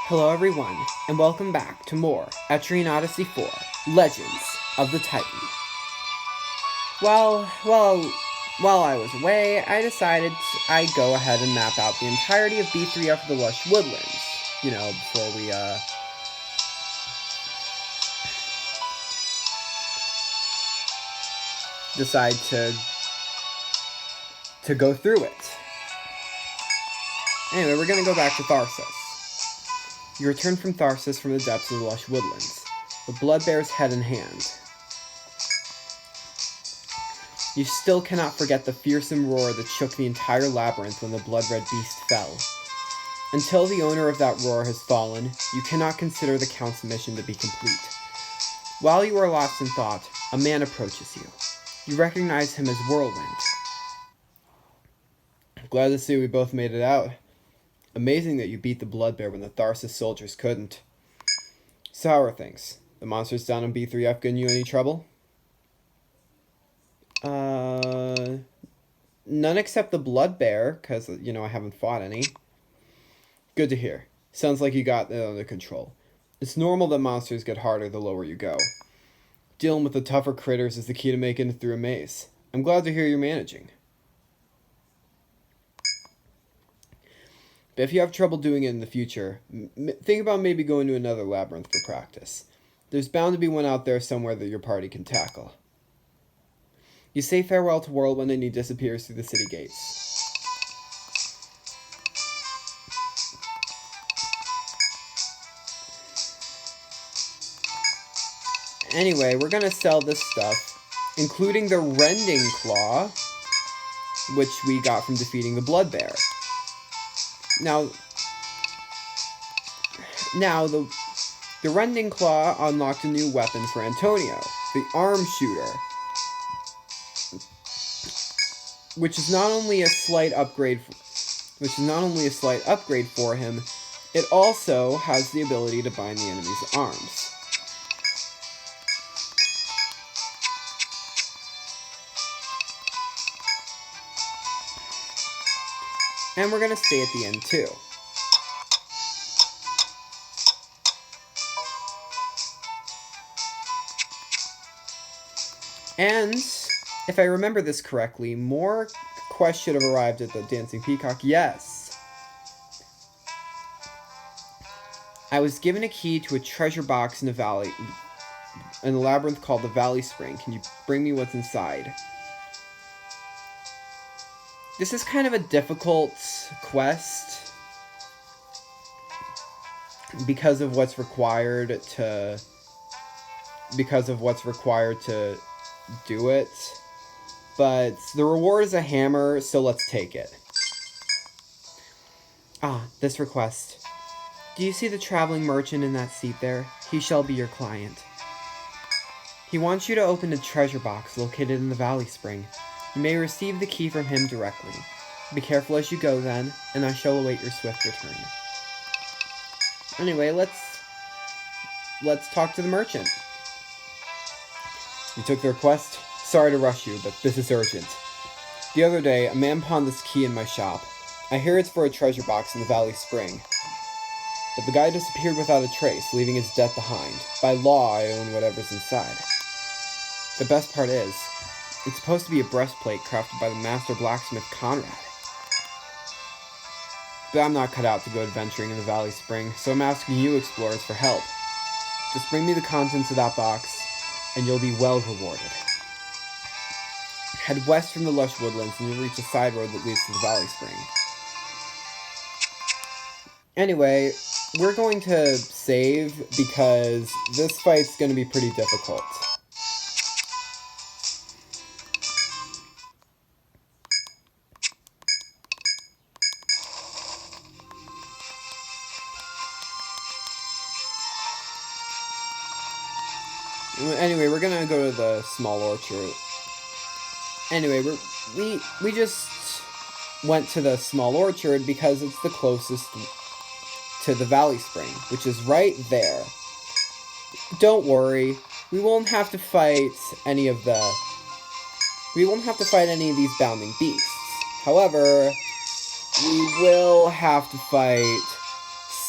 Hello everyone, and welcome back to more Etrian Odyssey 4, Legends of the Titan. While I was away, I decided I'd go ahead and map out the entirety of B3 for the Lush Woodlands, before we, decide to go through it. Anyway, we're gonna go back to Tharsis. You return from Tharsis from the depths of the Lush Woodlands, the Bloodbear's head in hand. You still cannot forget the fearsome roar that shook the entire labyrinth when the blood-red beast fell. Until the owner of that roar has fallen, you cannot consider the Count's mission to be complete. While you are lost in thought, a man approaches you. You recognize him as Whirlwind. Glad to see we both made it out. Amazing that you beat the Bloodbear when the Tharsis soldiers couldn't. So how are things? The monsters down in B3F getting you any trouble? None except the Bloodbear, because, I haven't fought any. Good to hear. Sounds like you got it under control. It's normal that monsters get harder the lower you go. Dealing with the tougher critters is the key to making it through a maze. I'm glad to hear you're managing. But if you have trouble doing it in the future, think about maybe going to another labyrinth for practice. There's bound to be one out there somewhere that your party can tackle. You say farewell to Whirlwind and he disappears through the city gates. Anyway, we're gonna sell this stuff, including the Rending Claw, which we got from defeating the Bloodbear. Now the Rending Claw unlocked a new weapon for Antonio, the Arm Shooter, which is not only a slight upgrade for him, it also has the ability to bind the enemy's arms. And we're gonna stay at the end too. And, if I remember this correctly, more quests should have arrived at the Dancing Peacock. Yes! I was given a key to a treasure box in a labyrinth called the Valley Spring. Can you bring me what's inside? This is kind of a difficult quest because of what's required to do it. But the reward is a hammer, so let's take it. This request. Do you see the traveling merchant in that seat there? He shall be your client. He wants you to open a treasure box located in the Valley Spring. You may receive the key from him directly. Be careful as you go then, and I shall await your swift return. Anyway, let's talk to the merchant. You took the request? Sorry to rush you, but this is urgent. The other day, a man pawned this key in my shop. I hear it's for a treasure box in the Valley Spring. But the guy disappeared without a trace, leaving his debt behind. By law, I own whatever's inside. The best part is, it's supposed to be a breastplate crafted by the master blacksmith Conrad. But I'm not cut out to go adventuring in the Valley Spring, so I'm asking you explorers for help. Just bring me the contents of that box, and you'll be well rewarded. Head west from the Lush Woodlands, and you'll reach a side road that leads to the Valley Spring. Anyway, we're going to save, because this fight's going to be pretty difficult. Anyway, we're gonna go to the small orchard. Anyway, we just went to the small orchard because it's the closest to the Valley Spring, which is right there. Don't worry, we won't have to fight any of these bounding beasts. However, we will have to fight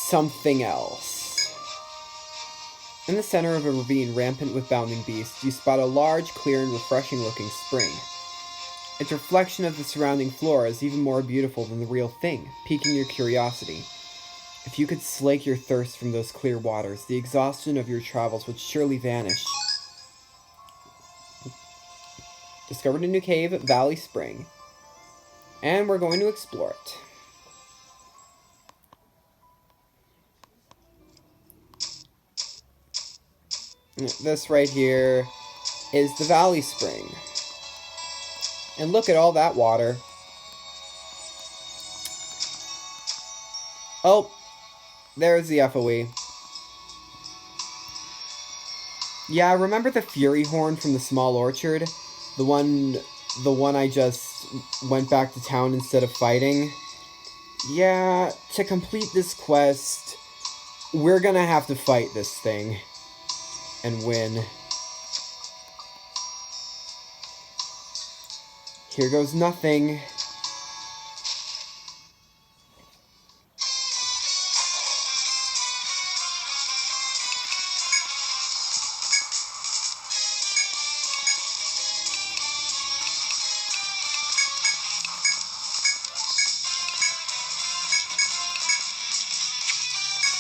something else. In the center of a ravine rampant with bounding beasts, you spot a large, clear, and refreshing-looking spring. Its reflection of the surrounding flora is even more beautiful than the real thing, piquing your curiosity. If you could slake your thirst from those clear waters, the exhaustion of your travels would surely vanish. Discovered a new cave at Valley Spring, and we're going to explore it. This right here is the Valley Spring. And look at all that water. Oh, there's the FOE. Yeah, remember the Fury Horn from the Small Orchard? The one I just went back to town instead of fighting? Yeah, to complete this quest, we're gonna have to fight this thing. And win. Here goes nothing.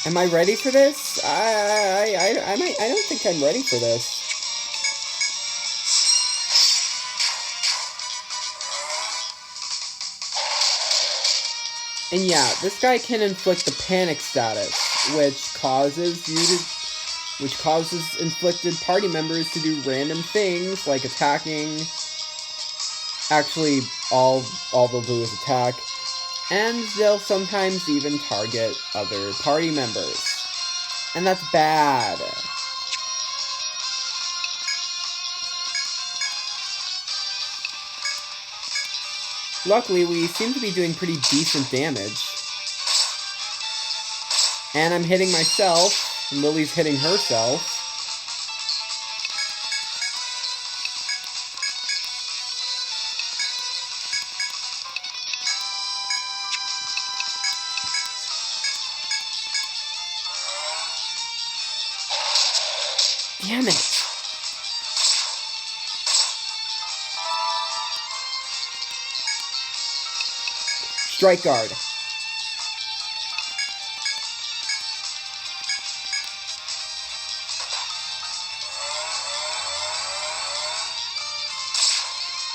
Am I ready for this? I don't think I'm ready for this. And yeah, this guy can inflict the panic status, which causes inflicted party members to do random things like attacking. Actually, all they'll do is attack. And they'll sometimes even target other party members. And that's bad. Luckily, we seem to be doing pretty decent damage. And I'm hitting myself, and Lily's hitting herself. Damn it! Strike guard.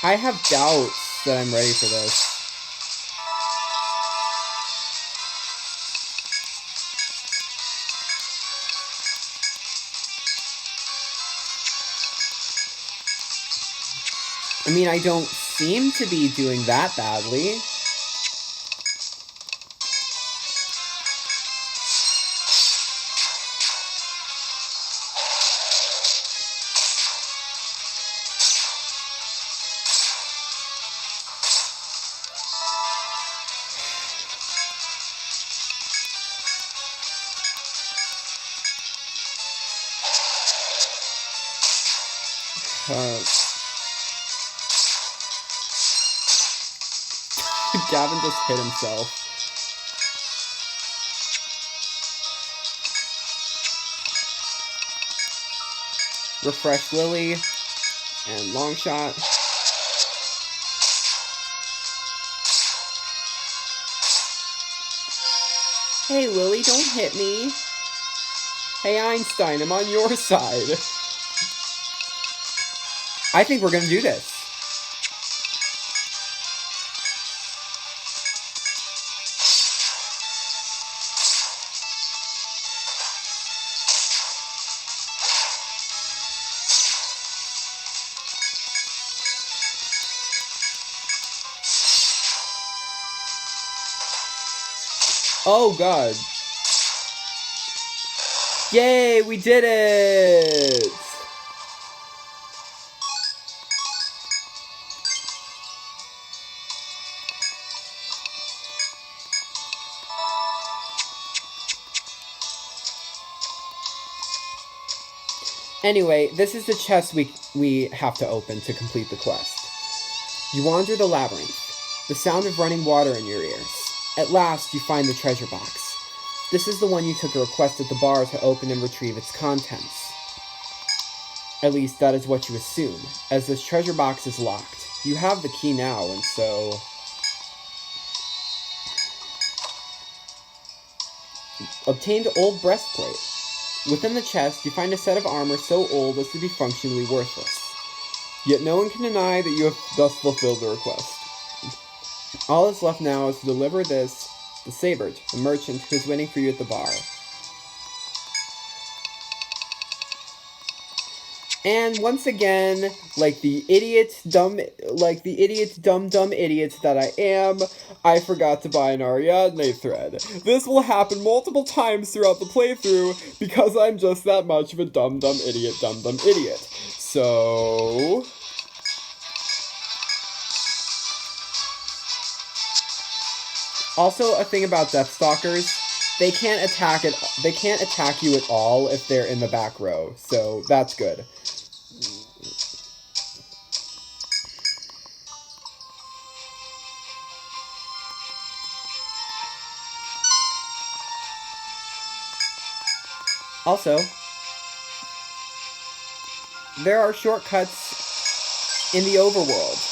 I have doubts that I'm ready for this. I mean, I don't seem to be doing that badly. Gavin just hit himself. Refresh Lily. And long shot. Hey Lily, don't hit me. Hey Einstein, I'm on your side. I think we're gonna do this. Oh god. Yay, we did it! Anyway, this is the chest we have to open to complete the quest. You wander the labyrinth, the sound of running water in your ears. At last, you find the treasure box. This is the one you took a request at the bar to open and retrieve its contents. At least, that is what you assume, as this treasure box is locked. You have the key now, and so... Obtained old breastplate. Within the chest, you find a set of armor so old as to be functionally worthless. Yet no one can deny that you have thus fulfilled the request. All that's left now is to deliver this to Sabert, the merchant who is waiting for you at the bar. And once again, like the dumb idiot that I am, I forgot to buy an Ariadne thread. This will happen multiple times throughout the playthrough because I'm just that much of a dumb idiot. So... Also, a thing about Deathstalkers, they can't attack you at all if they're in the back row, so that's good. Also, there are shortcuts in the overworld.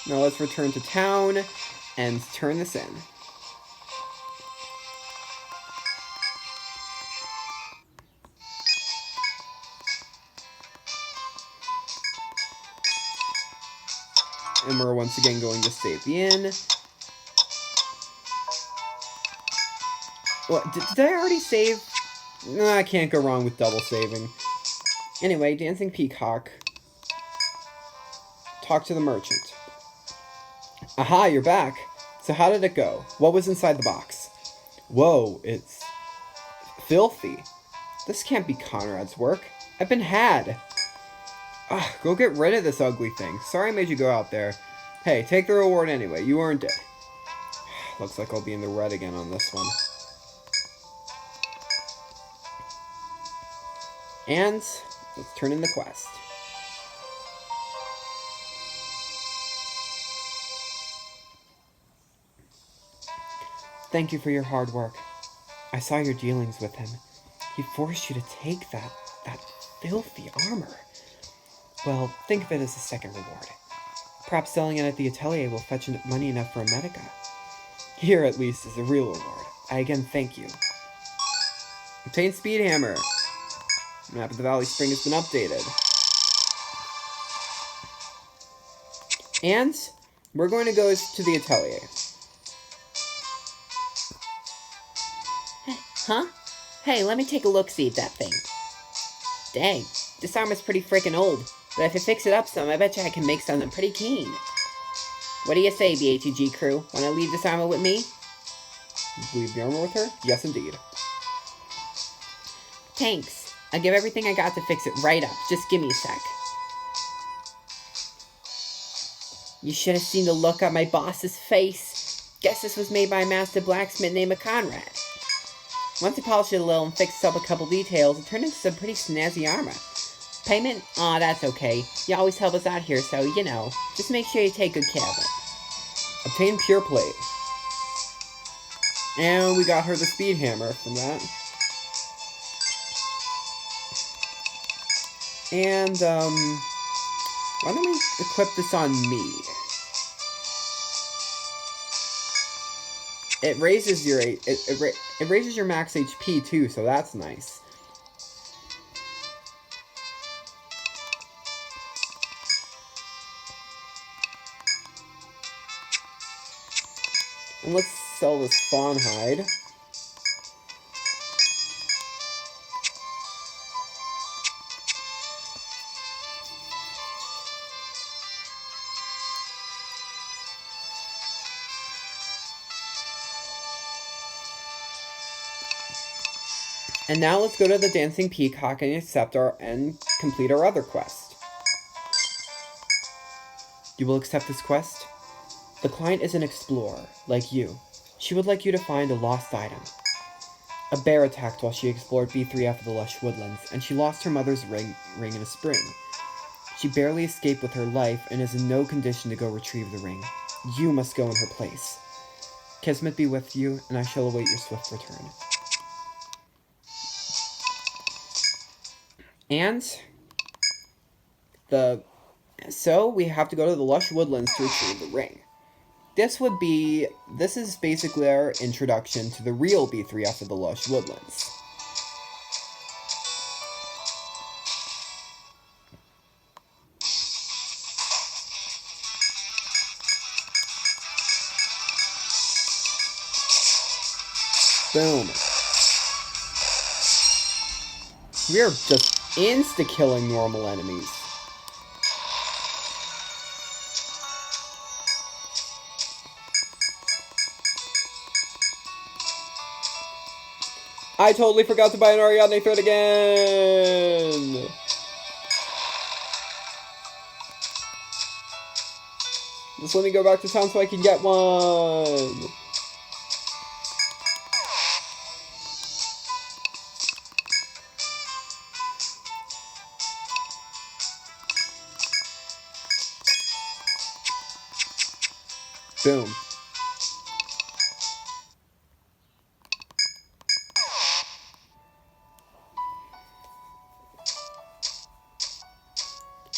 Now let's return to town and turn this in. And we're once again going to save the inn. What, did I already save? No, I can't go wrong with double saving. Anyway, Dancing Peacock. Talk to the merchant. Aha, you're back. So how did it go? What was inside the box? Whoa, it's filthy. This can't be Conrad's work. I've been had. Ugh, go get rid of this ugly thing. Sorry I made you go out there. Hey, take the reward anyway. You earned it. Looks like I'll be in the red again on this one. And let's turn in the quest. Thank you for your hard work. I saw your dealings with him. He forced you to take that filthy armor. Well, think of it as a second reward. Perhaps selling it at the atelier will fetch money enough for a medica. Here, at least, is a real reward. I again thank you. Obtain Speed Hammer. Map of the Valley Spring has been updated. And we're going to go to the atelier. Huh? Hey, let me take a look-see at that thing. Dang, this armor's pretty freaking old, but if I fix it up some, I bet you I can make something pretty keen. What do you say, BATG crew? Wanna leave this armor with me? Leave the armor with her? Yes, indeed. Thanks. I'll give everything I got to fix it right up. Just give me a sec. You should have seen the look on my boss's face. Guess this was made by a master blacksmith named Conrad. Once I polished it a little and fixed up a couple details, it turned into some pretty snazzy armor. Payment? Aw, that's okay. You always help us out here, so, you know, just make sure you take good care of it. Obtain Pure Plate. And we got her the Speed Hammer from that. And, why don't we equip this on me? It raises your it raises your max HP too, so that's nice. And let's sell this fawn hide. And now let's go to the Dancing Peacock and complete our other quest. You will accept this quest? The client is an explorer, like you. She would like you to find a lost item. A bear attacked while she explored B3F of the lush woodlands, and she lost her mother's ring in a spring. She barely escaped with her life and is in no condition to go retrieve the ring. You must go in her place. Kismet be with you, and I shall await your swift return. And so we have to go to the lush woodlands to retrieve the ring. This is basically our introduction to the real B3F of the lush woodlands. Boom. We are just insta-killing normal enemies. I totally forgot to buy an Ariadne thread again! Just let me go back to town so I can get one! Boom.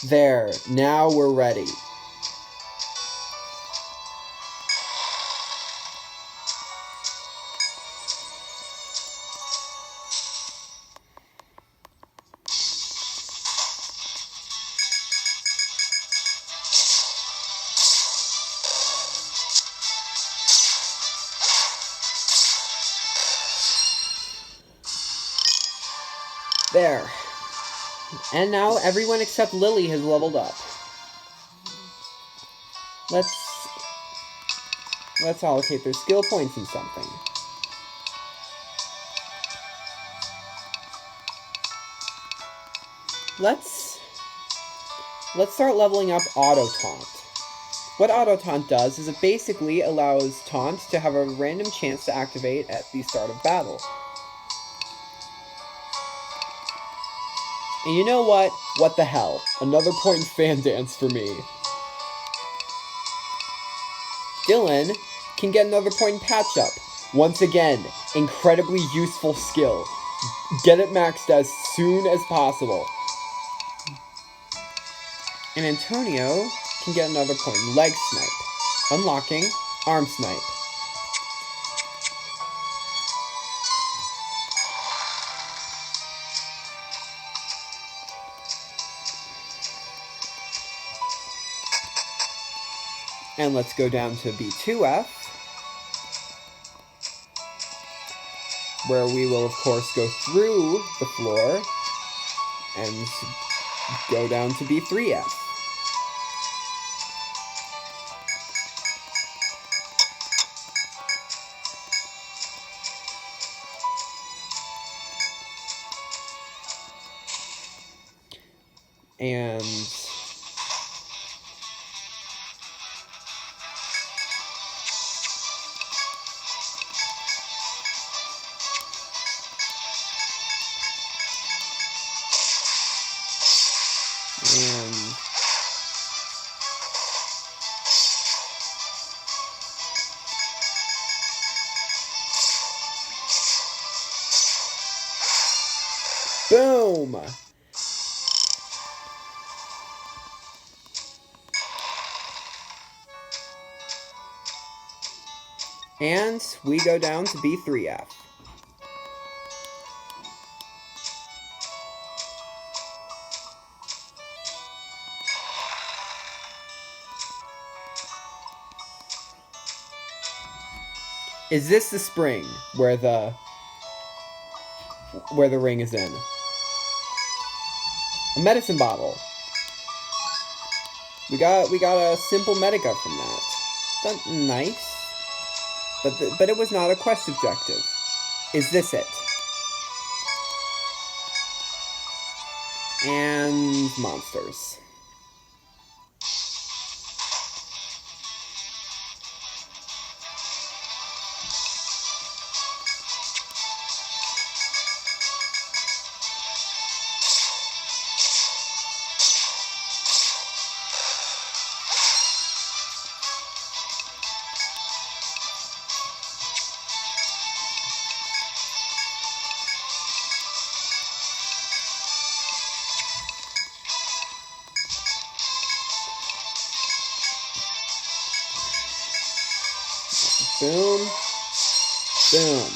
There, now we're ready. There. And now everyone except Lily has leveled up. Let's allocate their skill points in something. Let's start leveling up Auto Taunt. What Auto Taunt does is it basically allows Taunt to have a random chance to activate at the start of battle. And you know what? What the hell? Another point in fan dance for me. Dylan can get another point in patch up. Once again, incredibly useful skill. Get it maxed as soon as possible. And Antonio can get another point in leg snipe. Unlocking arm snipe. And let's go down to B2F, where we will, of course, go through the floor and go down to B3F. And boom! And we go down to B3F. Is this the spring where the ring is in? A medicine bottle. We got a simple medica from that. That's nice. But it was not a quest objective. Is this it? And monsters. Boom. Boom.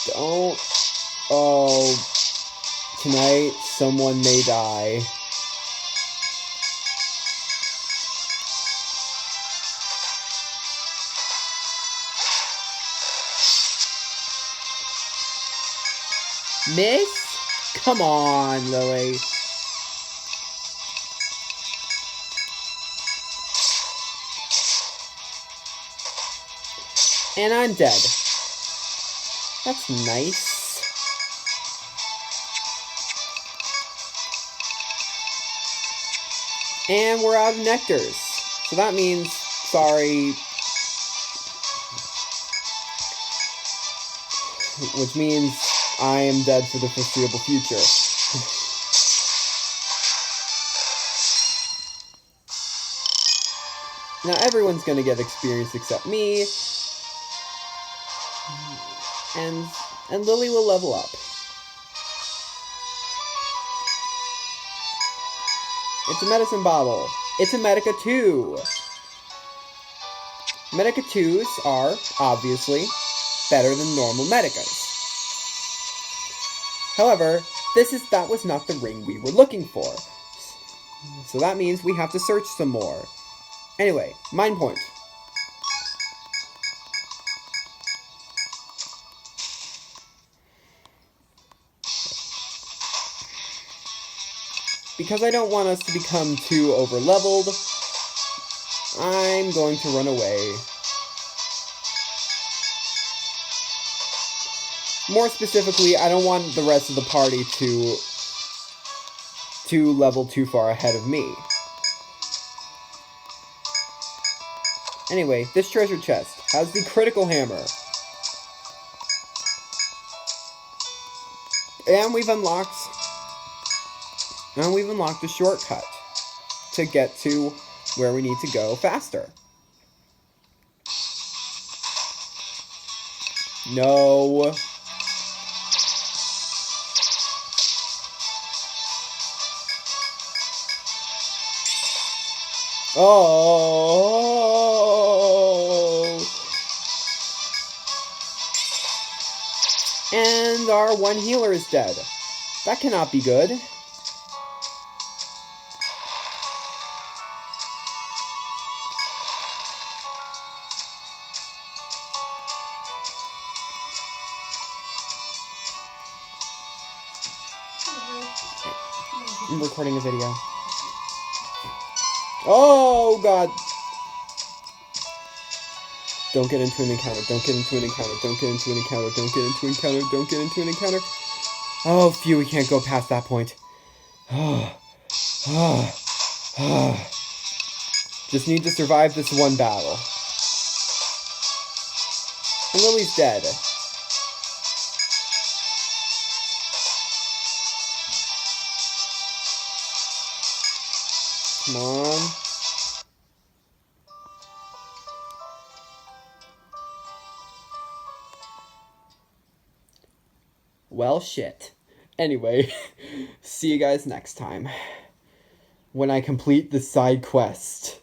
Don't. Oh. Tonight, someone may die. Miss? Come on, Lily. And I'm dead. That's nice. And we're out of nectars. So that means, sorry. Which means I am dead for the foreseeable future. Now everyone's gonna get experience except me. And Lily will level up. It's a medicine bottle. It's a Medica 2. Medica 2s are, obviously, better than normal Medicas. However, that was not the ring we were looking for. So that means we have to search some more. Anyway, mind point. Because I don't want us to become too over-leveled, I'm going to run away. More specifically, I don't want the rest of the party to level too far ahead of me. Anyway, this treasure chest has the critical hammer. And we've unlocked a shortcut to get to where we need to go faster. No. Oh. And our one healer is dead. That cannot be good. I'm recording a video. Oh, God. Don't get into an encounter. Don't get into an encounter. Don't get into an encounter. Don't get into an encounter. Don't get into an encounter. Oh, phew, we can't go past that point. Just need to survive this one battle. And Lily's dead. Come on. Well, shit. Anyway, see you guys next time. When I complete the side quest.